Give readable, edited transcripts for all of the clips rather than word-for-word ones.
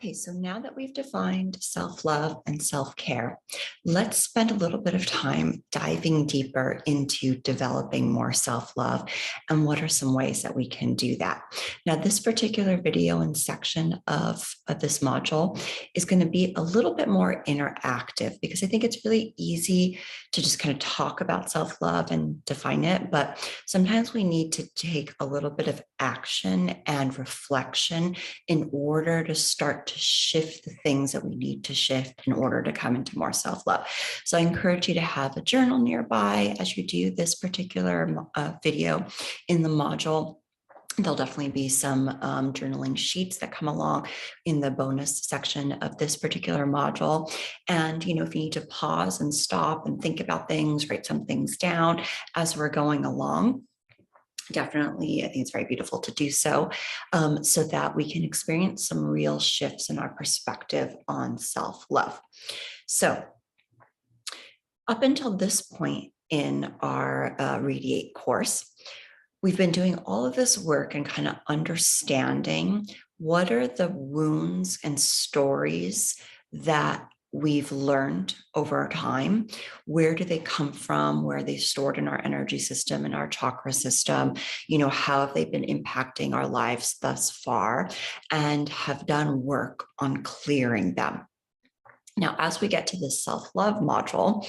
Okay, so now that we've defined self-love and self-care, let's spend a little bit of time diving deeper into developing more self-love and what are some ways that we can do that. Now, this particular video and section of this module is going to be a little bit more interactive because I think it's really easy to just kind of talk about self-love and define it, but sometimes we need to take a little bit of action and reflection in order to start to shift the things that we need to shift in order to come into more self-love. So I encourage you to have a journal nearby as you do this particular video in the module. There'll definitely be some journaling sheets that come along in the bonus section of this particular module. And, you know, if you need to pause and stop and think about things, write some things down as we're going along, definitely, I think it's very beautiful to do so, so that we can experience some real shifts in our perspective on self-love. So up until this point in our Radiate course, we've been doing all of this work and kind of understanding what are the wounds and stories that we've learned over time. Where do they come from? Where are they stored in our energy system and our chakra system? You know, how have they been impacting our lives thus far, and have done work on clearing them. Now, as we get to this self-love module,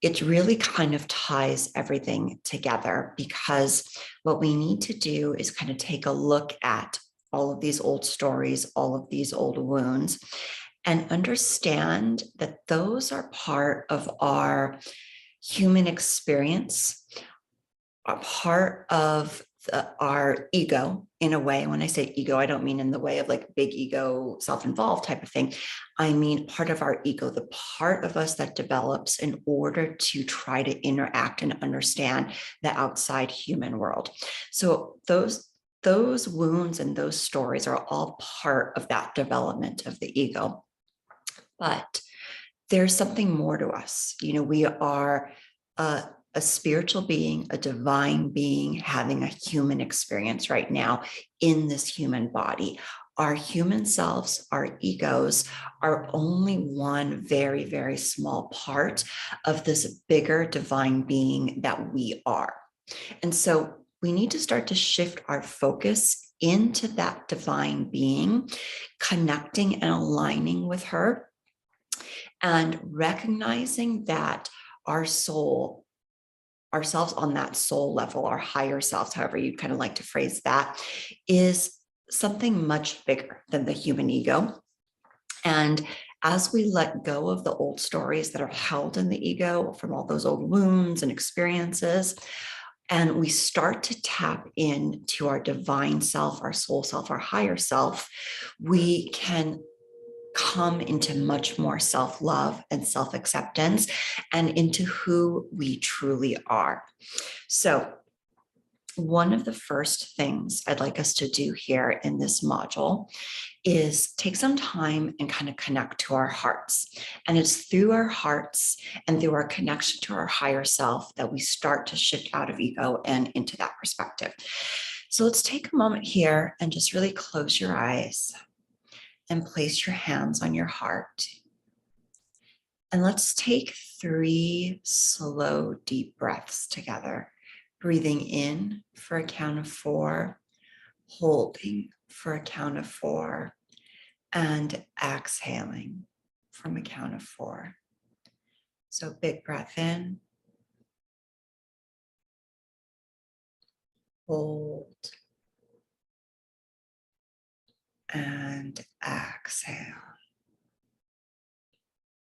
it really kind of ties everything together, because what we need to do is kind of take a look at all of these old stories, all of these old wounds, and understand that those are part of our human experience, a part of our ego in a way. When I say ego, I don't mean in the way of like big ego, self-involved type of thing. I mean part of our ego, the part of us that develops in order to try to interact and understand the outside human world. So those wounds and those stories are all part of that development of the ego. But there's something more to us. You know, we are a spiritual being, a divine being having a human experience right now in this human body. Our human selves, our egos, are only one very, very small part of this bigger divine being that we are. And so we need to start to shift our focus into that divine being, connecting and aligning with her, and recognizing that our soul, ourselves on that soul level, our higher selves, however you kind of like to phrase that, is something much bigger than the human ego. And as we let go of the old stories that are held in the ego from all those old wounds and experiences, and we start to tap into our divine self, our soul self, our higher self, we can come into much more self-love and self-acceptance and into who we truly are. So one of the first things I'd like us to do here in this module is take some time and kind of connect to our hearts. And it's through our hearts and through our connection to our higher self that we start to shift out of ego and into that perspective. So let's take a moment here and just really close your eyes and place your hands on your heart. And let's take 3 slow, deep breaths together. Breathing in for a count of 4, holding for a count of 4, and exhaling from a count of 4. So big breath in, hold, and exhale.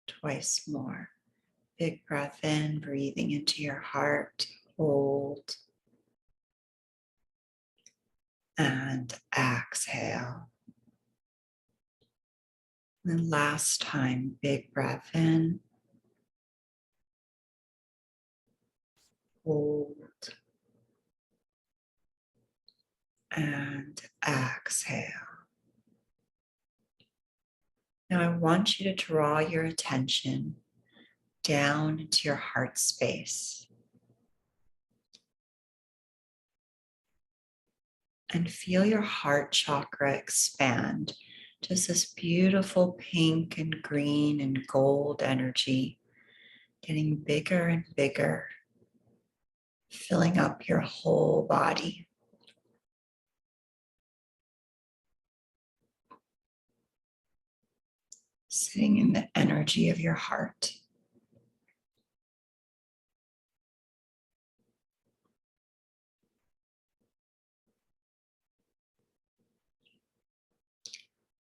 Twice more. Big breath in, breathing into your heart, hold, and exhale. And last time, big breath in, hold, and exhale. Now I want you to draw your attention down into your heart space and feel your heart chakra expand Just this beautiful pink and green and gold energy getting bigger and bigger, filling up your whole body. Sitting in the energy of your heart.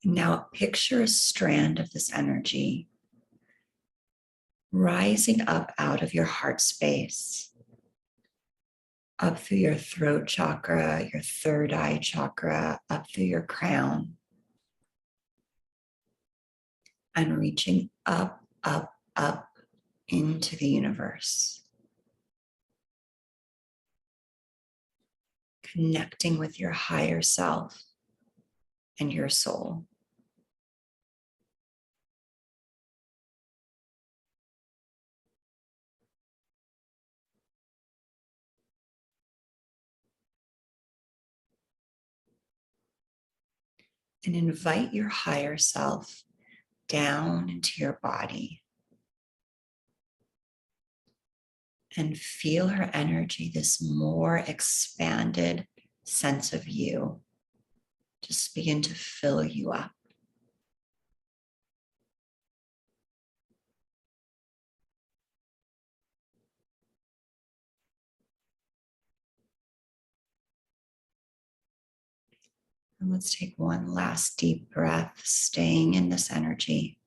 Now picture a strand of this energy rising up out of your heart space, up through your throat chakra, your third eye chakra, up through your crown, and reaching up, up, up into the universe. Connecting with your higher self and your soul. And invite your higher self down into your body and feel her energy, this more expanded sense of you, just begin to fill you up. And let's take one last deep breath, staying in this energy.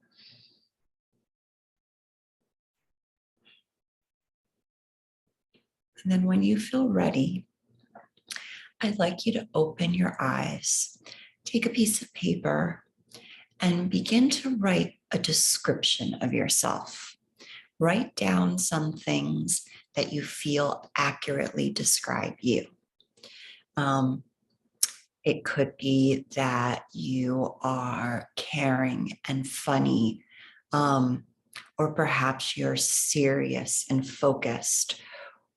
And then when you feel ready, I'd like you to open your eyes, take a piece of paper, and begin to write a description of yourself. Write down some things that you feel accurately describe you. It could be that you are caring and funny, or perhaps you're serious and focused,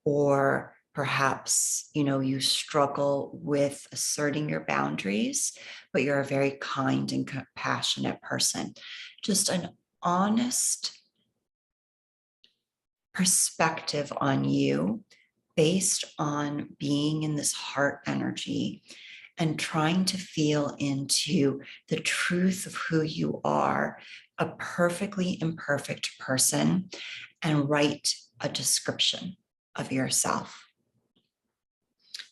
or perhaps, you struggle with asserting your boundaries, but you're a very kind and compassionate person. Just an honest perspective on you based on being in this heart energy and trying to feel into the truth of who you are, a perfectly imperfect person, and write a description of yourself.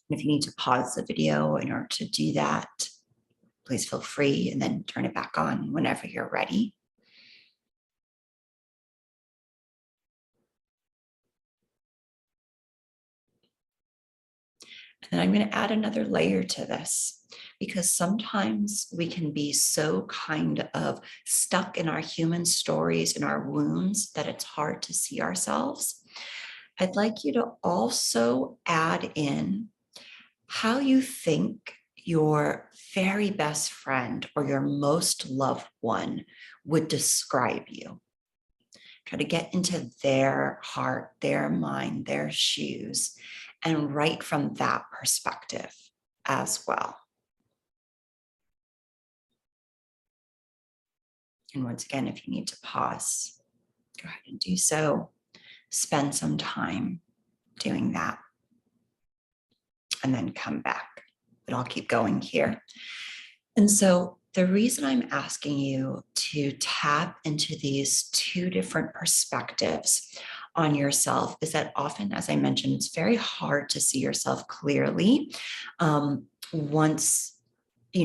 And if you need to pause the video in order to do that, please feel free and then turn it back on whenever you're ready. And then I'm going to add another layer to this, because sometimes we can be so kind of stuck in our human stories and our wounds that it's hard to see ourselves. I'd like you to also add in how you think your very best friend or your most loved one would describe you. Try to get into their heart, their mind, their shoes, and write from that perspective as well. And once again, if you need to pause, go ahead and do so. Spend some time doing that and then come back. But I'll keep going here. And so the reason I'm asking you to tap into these two different perspectives on yourself is that often, as I mentioned, it's very hard to see yourself clearly once,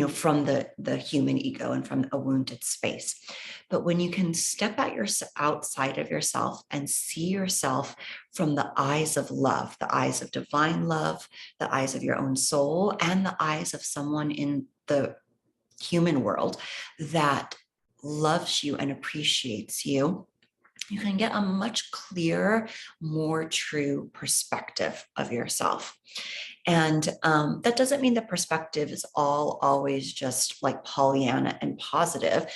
from the human ego and from a wounded space. But when you can step outside of yourself and see yourself from the eyes of love, the eyes of divine love, the eyes of your own soul, and the eyes of someone in the human world that loves you and appreciates you, you can get a much clearer, more true perspective of yourself. And that doesn't mean the perspective is always just like Pollyanna and positive.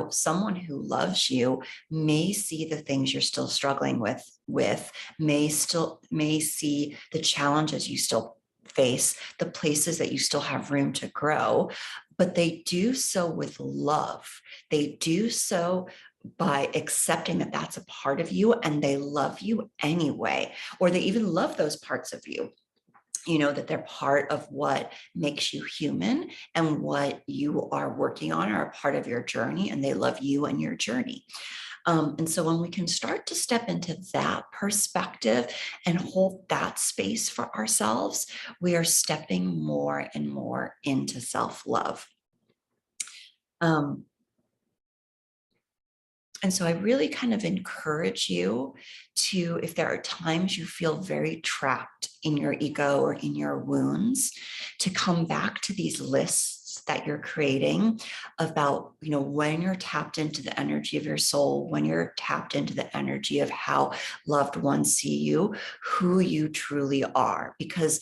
Someone who loves you may see the things you're still struggling with may see the challenges you still face, the places that you still have room to grow, but they do so with love. They do so by accepting that that's a part of you and they love you anyway, or they even love those parts of you. You know, that they're part of what makes you human and what you are working on are a part of your journey, and they love you and your journey. And so when we can start to step into that perspective and hold that space for ourselves, we are stepping more and more into self-love. And so I really kind of encourage you to, if there are times you feel very trapped in your ego or in your wounds, to come back to these lists that you're creating about, you know, when you're tapped into the energy of your soul, when you're tapped into the energy of how loved ones see you, who you truly are, because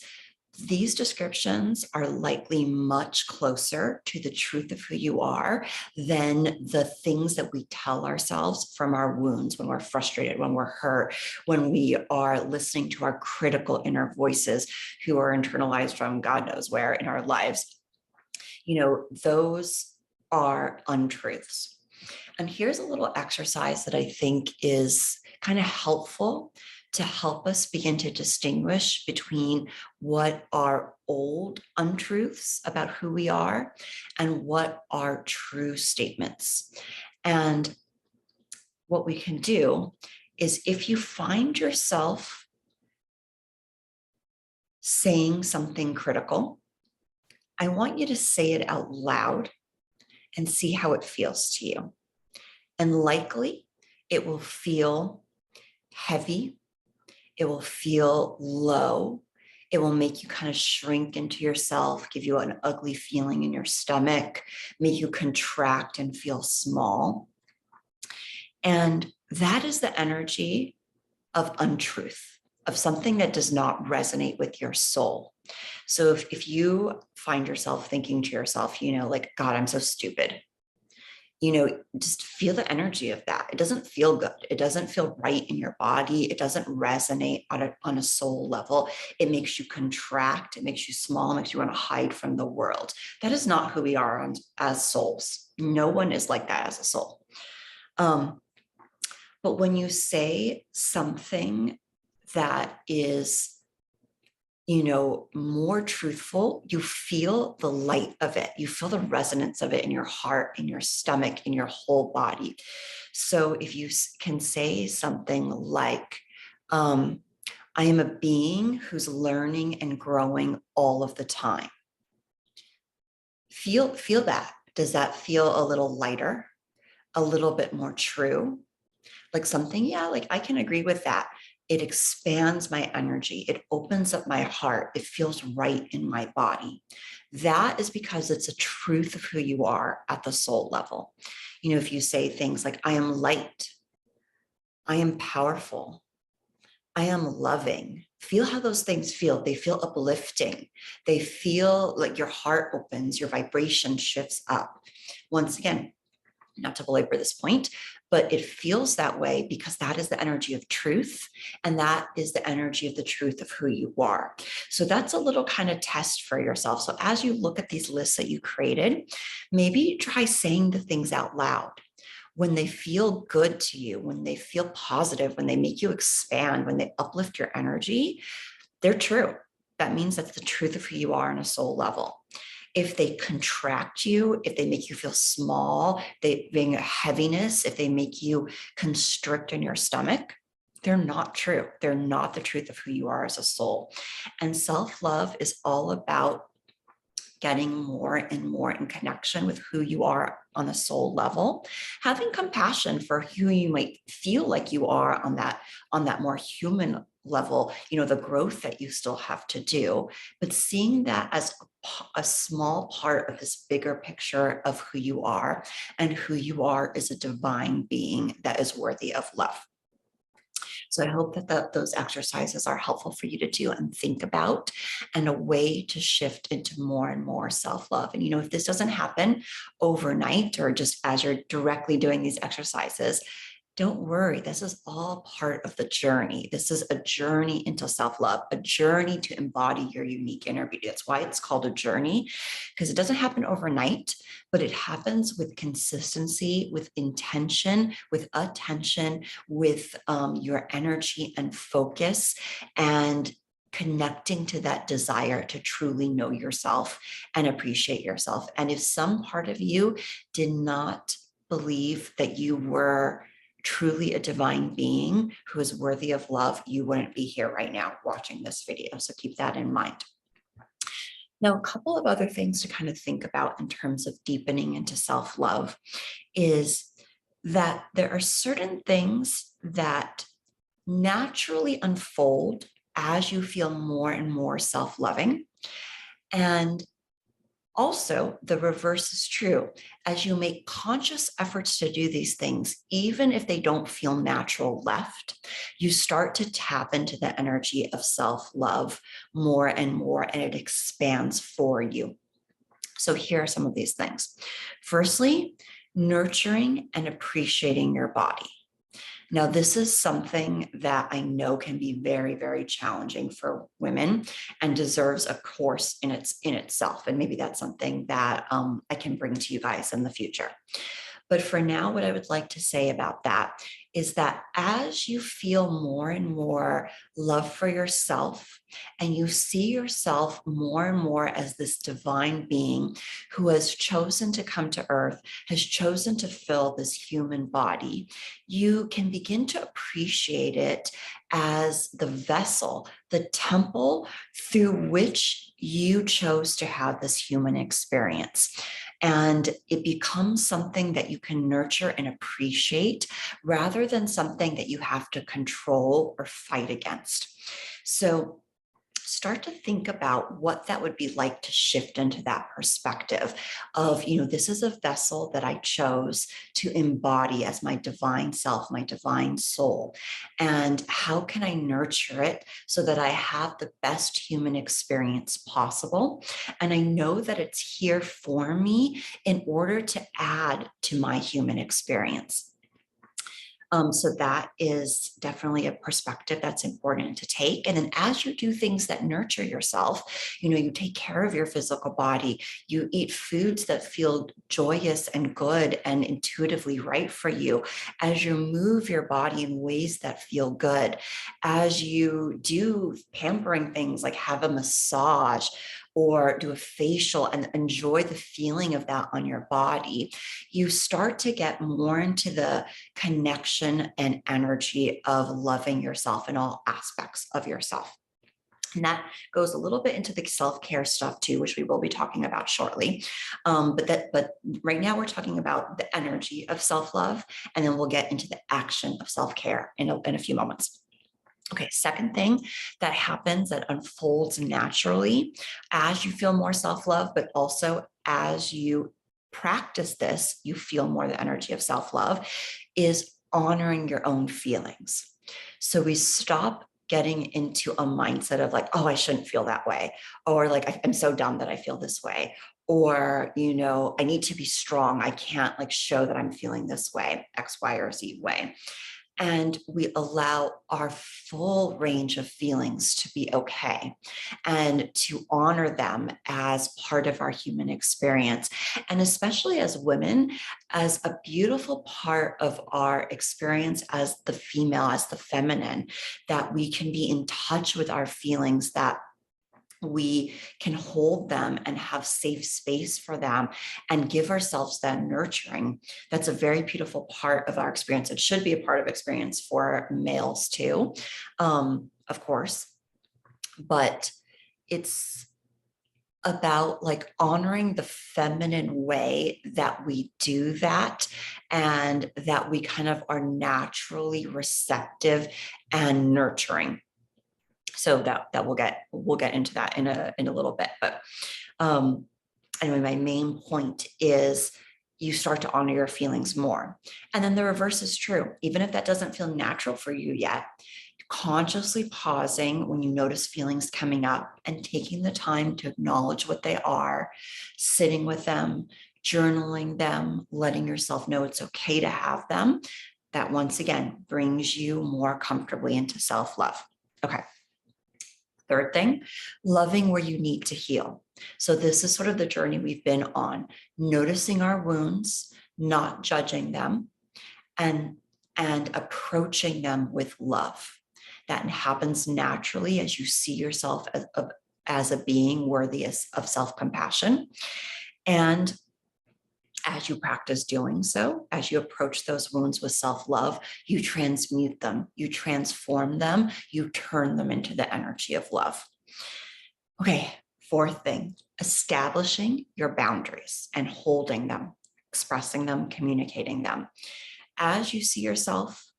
these descriptions are likely much closer to the truth of who you are than the things that we tell ourselves from our wounds when we're frustrated, when we're hurt, when we are listening to our critical inner voices who are internalized from God knows where in our lives. You know, those are untruths. And here's a little exercise that I think is kind of helpful to help us begin to distinguish between what are old untruths about who we are and what are true statements. And what we can do is, if you find yourself saying something critical, I want you to say it out loud and see how it feels to you. And likely it will feel heavy. It will feel low. It will make you kind of shrink into yourself, give you an ugly feeling in your stomach, make you contract and feel small. And that is the energy of untruth, of something that does not resonate with your soul. So if you find yourself thinking to yourself, you know, like, God, I'm so stupid, you know, just feel the energy of that. It doesn't feel good. It doesn't feel right in your body. It doesn't resonate on a soul level. It makes you contract. It makes you small. It makes you want to hide from the world. That is not who we are as souls. No one is like that as a soul. But when you say something that is, you know, more truthful, you feel the light of it. You feel the resonance of it in your heart, in your stomach, in your whole body. So if you can say something like, I am a being who's learning and growing all of the time. Feel that. Does that feel a little lighter, a little bit more true? Like something, yeah, like I can agree with that. It expands my energy. It opens up my heart. It feels right in my body. That is because it's a truth of who you are at the soul level. You know, if you say things like, I am light, I am powerful, I am loving, feel how those things feel. They feel uplifting. They feel like your heart opens, your vibration shifts up. Once again, not to belabor this point, but it feels that way because that is the energy of truth. And that is the energy of the truth of who you are. So that's a little kind of test for yourself. So as you look at these lists that you created, maybe try saying the things out loud. When they feel good to you, when they feel positive, when they make you expand, when they uplift your energy, they're true. That means that's the truth of who you are on a soul level. If they contract you, if they make you feel small, they bring a heaviness, if they make you constrict in your stomach, they're not true. They're not the truth of who you are as a soul. And self-love is all about getting more and more in connection with who you are on a soul level, having compassion for who you might feel like you are on that more human level, you know, the growth that you still have to do, but seeing that as a small part of this bigger picture of who you are, and who you are is a divine being that is worthy of love. So I hope that those exercises are helpful for you to do and think about, and a way to shift into more and more self-love. And, you know, if this doesn't happen overnight or just as you're directly doing these exercises, Don't worry. This is all part of the journey. This is a journey into self-love, a journey to embody your unique inner beauty. That's why it's called a journey, because it doesn't happen overnight, but it happens with consistency, with intention, with attention, with your energy and focus, and connecting to that desire to truly know yourself and appreciate yourself. And if some part of you did not believe that you were truly a divine being who is worthy of love, you wouldn't be here right now watching this video. So keep that in mind. Now, a couple of other things to kind of think about in terms of deepening into self-love is that there are certain things that naturally unfold as you feel more and more self-loving. And also, the reverse is true. As you make conscious efforts to do these things, even if they don't feel natural left, you start to tap into the energy of self-love more and more, and it expands for you. So here are some of these things. Firstly, nurturing and appreciating your body. Now, this is something that I know can be very, very challenging for women and deserves a course in itself. And maybe that's something that I can bring to you guys in the future. But for now, what I would like to say about that is that as you feel more and more love for yourself, and you see yourself more and more as this divine being who has chosen to come to earth, has chosen to fill this human body, you can begin to appreciate it as the vessel, the temple through which you chose to have this human experience. And it becomes something that you can nurture and appreciate rather than something that you have to control or fight against. So start to think about what that would be like to shift into that perspective of, this is a vessel that I chose to embody as my divine self, my divine soul. And how can I nurture it so that I have the best human experience possible? And I know that it's here for me in order to add to my human experience. So that is definitely a perspective that's important to take. And then as you do things that nurture yourself, you take care of your physical body, you eat foods that feel joyous and good and intuitively right for you, as you move your body in ways that feel good, as you do pampering things like have a massage or do a facial and enjoy the feeling of that on your body, you start to get more into the connection and energy of loving yourself in all aspects of yourself. And that goes a little bit into the self-care stuff too, which we will be talking about shortly. But right now we're talking about the energy of self-love, and then we'll get into the action of self-care in a few moments. Okay, second thing that happens that unfolds naturally as you feel more self-love, but also as you practice this, you feel more the energy of self-love, is honoring your own feelings. So we stop getting into a mindset of like, oh, I shouldn't feel that way, or like, I'm so dumb that I feel this way, or, I need to be strong. I can't show that I'm feeling this way, X, Y, or Z way. And we allow our full range of feelings to be okay and to honor them as part of our human experience. And especially as women, as a beautiful part of our experience as the female, as the feminine, that we can be in touch with our feelings, that we can hold them and have safe space for them and give ourselves that nurturing. That's a very beautiful part of our experience. It should be a part of experience for males too, of course, but it's about honoring the feminine way that we do that, and that we kind of are naturally receptive and nurturing. So that we'll get into that in a little bit. But anyway, my main point is you start to honor your feelings more. And then the reverse is true. Even if that doesn't feel natural for you yet, consciously pausing when you notice feelings coming up and taking the time to acknowledge what they are, sitting with them, journaling them, letting yourself know it's okay to have them, that once again brings you more comfortably into self-love. Okay. Third thing, loving where you need to heal. So this is sort of the journey we've been on, noticing our wounds, not judging them, and approaching them with love. That happens naturally as you see yourself as a being worthy of self-compassion. And as you practice doing so, as you approach those wounds with self-love, you transmute them, you transform them, you turn them into the energy of love. Okay, fourth thing, establishing your boundaries and holding them, expressing them, communicating them. As you see yourself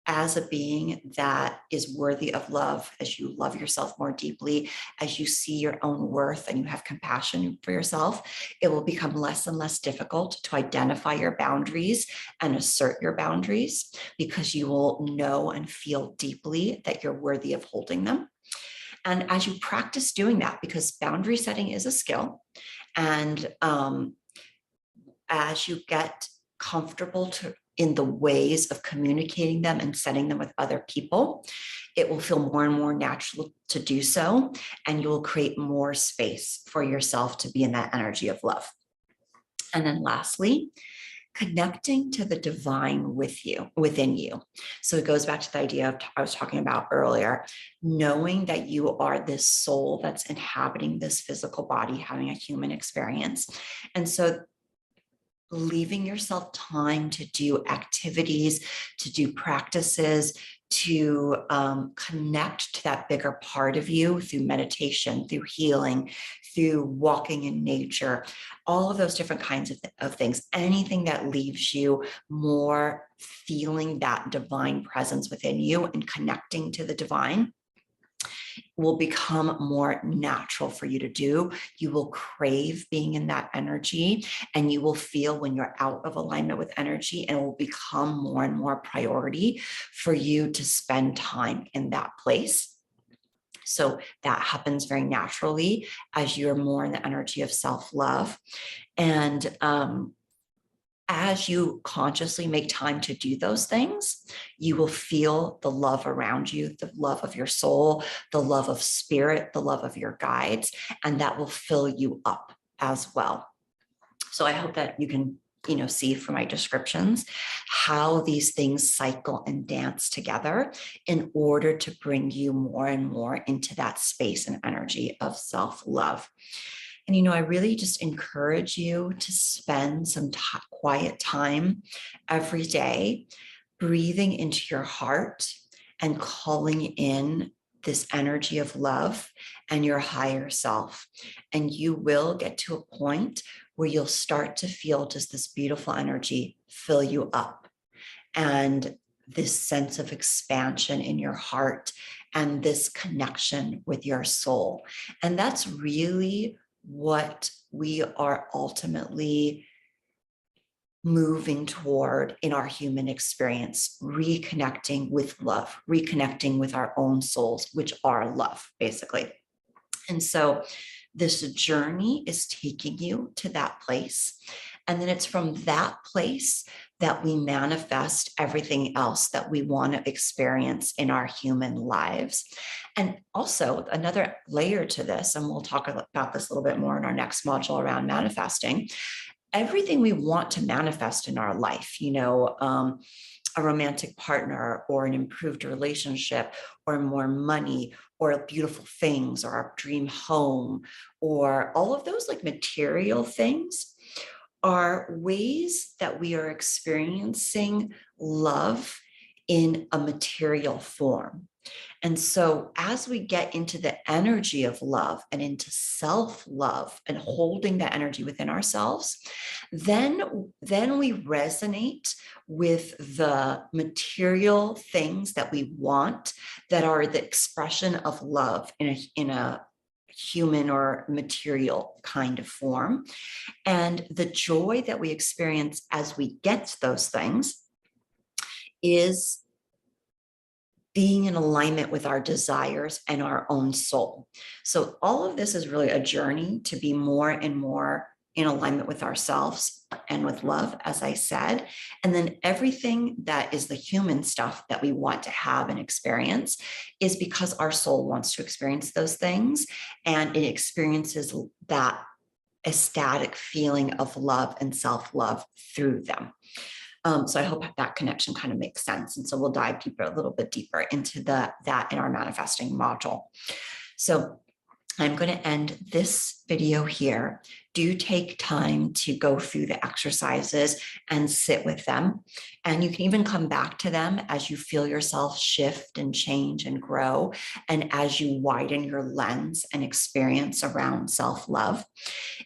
as a being that is worthy of love, as you love yourself more deeply, as you see your own worth and you have compassion for yourself, it will become less and less difficult to identify your boundaries and assert your boundaries, because you will know and feel deeply that you're worthy of holding them. And as you practice doing that, because boundary setting is a skill, and as you get comfortable in the ways of communicating them and setting them with other people, it will feel more and more natural to do so, and you will create more space for yourself to be in that energy of love. And then lastly, connecting to the divine within you. So it goes back to the idea of I was talking about earlier, knowing that you are this soul that's inhabiting this physical body, having a human experience. And so leaving yourself time to do activities, to do practices, to connect to that bigger part of you through meditation, through healing, through walking in nature, all of those different kinds of things, anything that leaves you more feeling that divine presence within you and connecting to the divine will become more natural for you to do. You will crave being in that energy, and you will feel when you're out of alignment with energy, and it will become more and more priority for you to spend time in that place. So that happens very naturally as you're more in the energy of self-love. And as you consciously make time to do those things, you will feel the love around you, the love of your soul, the love of spirit, the love of your guides, and that will fill you up as well. So I hope that you can, see from my descriptions how these things cycle and dance together in order to bring you more and more into that space and energy of self-love. And, I really just encourage you to spend some quiet time every day, breathing into your heart and calling in this energy of love and your higher self. And you will get to a point where you'll start to feel just this beautiful energy fill you up, and this sense of expansion in your heart and this connection with your soul. And that's really what we are ultimately moving toward in our human experience, reconnecting with love, reconnecting with our own souls, which are love, basically. And so this journey is taking you to that place. And then it's from that place that we manifest everything else that we want to experience in our human lives. And also another layer to this, and we'll talk about this a little bit more in our next module around manifesting, everything we want to manifest in our life, a romantic partner or an improved relationship or more money or beautiful things or our dream home or all of those like material things are ways that we are experiencing love in a material form. And so as we get into the energy of love and into self-love and holding that energy within ourselves, then we resonate with the material things that we want that are the expression of love in a human or material kind of form. And the joy that we experience as we get those things is being in alignment with our desires and our own soul. So all of this is really a journey to be more and more in alignment with ourselves and with love, as I said. And then everything that is the human stuff that we want to have and experience is because our soul wants to experience those things, and it experiences that ecstatic feeling of love and self-love through them. So I hope that connection kind of makes sense. And so we'll dive deeper, a little bit deeper into that in our manifesting module. So I'm going to end this video here. Do take time to go through the exercises and sit with them. And you can even come back to them as you feel yourself shift and change and grow, and as you widen your lens and experience around self-love.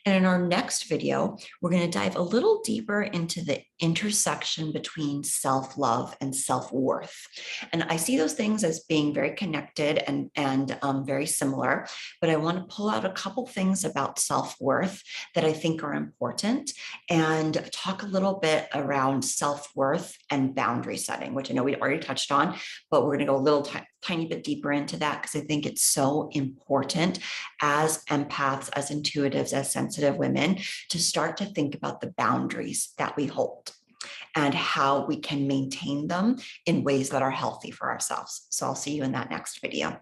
And in our next video, we're going to dive a little deeper into the intersection between self-love and self-worth. And I see those things as being very connected and very similar, but I want to pull out a couple things about self-worth that I think are important, and talk a little bit around self-worth and boundary setting, which I know we already touched on, but we're going to go a little tiny bit deeper into that because I think it's so important as empaths, as intuitives, as sensitive women, to start to think about the boundaries that we hold and how we can maintain them in ways that are healthy for ourselves. So I'll see you in that next video.